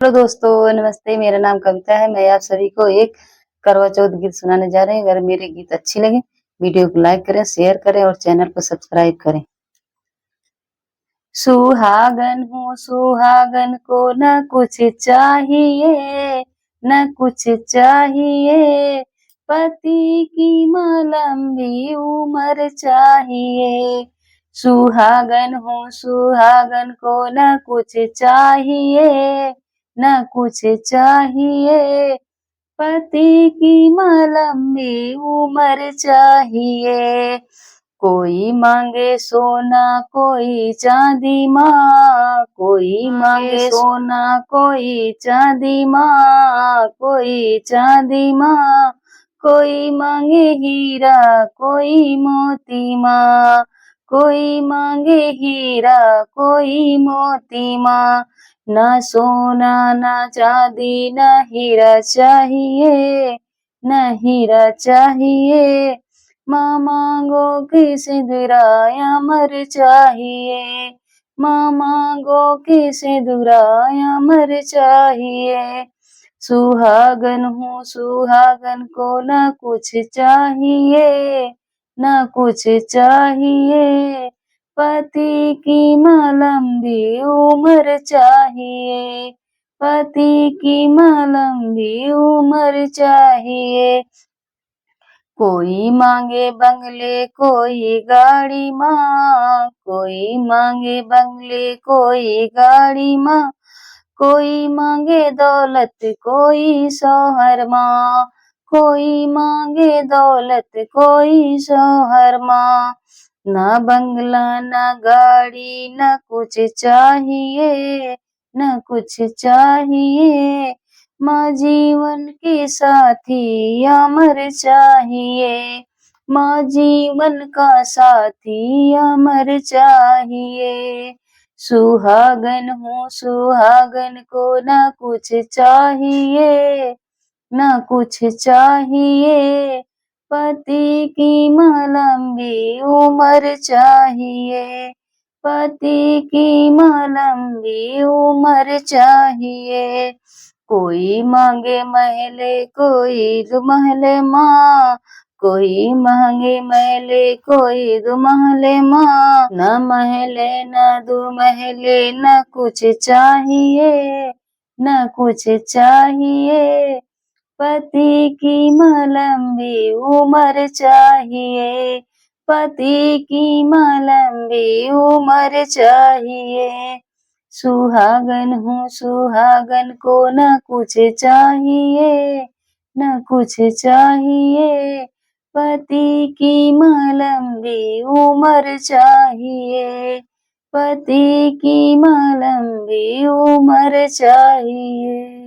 Hello दोस्तों, नमस्ते। मेरा नाम कविता है। मैं आप सभी को एक करवा चौथ गीत सुनाने जा रही हूँ। अगर मेरे गीत अच्छी लगे, वीडियो को लाइक करें, शेयर करें और चैनल को सब्सक्राइब करें। सुहागन हूँ, सुहागन को न कुछ चाहिए, न कुछ चाहिए। पति की माँ लंबी उम्र चाहिए। सुहागन हूँ, सुहागन को न कुछ चाहिए, न कुछ चाहिए। पति की माँ लंबी उम्र चाहिए। कोई मांगे सोना, कोई चांदी माँ, कोई मांगे सोना, कोई चांदी माँ, कोई चांदी माँ। कोई मांगे हीरा, कोई मोती माँ, कोई मांगे हीरा, कोई मोती माँ। ना सोना, ना चांदी, ना हीरा चाहिए, न हीरा चाहिए। माँ मांगो कि सिंदूराया मर चाहिए, माँ मांगो कि सिंदूराया मर चाहिए। सुहागन हूँ, सुहागन को न कुछ चाहिए, न कुछ चाहिए। पति की माँ लंबी उम्र चाहिए, पति की माँ लंबी उम्र चाहिए। कोई मांगे बंगले, कोई गाड़ी माँ, कोई मांगे बंगले, कोई गाड़ी माँ। कोई मांगे दौलत, कोई शौहर माँ, कोई मांगे दौलत, कोई शौहर माँ। ना बंगला, ना गाड़ी, न कुछ चाहिए, न कुछ चाहिए। माँ जीवन के साथी अमर चाहिए, माँ जीवन का साथी अमर चाहिए। सुहागन हूँ, सुहागन को न कुछ चाहिए, न कुछ चाहिए। पति की माँ लंबी उम्र चाहिए, पति की माँ लंबी उम्र चाहिए। कोई मांगे महले, कोई दो महले माँ, कोई मांगे महले, कोई दो महले माँ। न महले, न दो महले, न कुछ चाहिए, न कुछ चाहिए। पति की माँ लंबी उम्र चाहिए, पति की माँ लंबी उम्र चाहिए। सुहागन हूँ, सुहागन को न कुछ चाहिए, न कुछ चाहिए। पति की माँ लंबी उम्र चाहिए, पति की माँ लंबी उम्र चाहिए।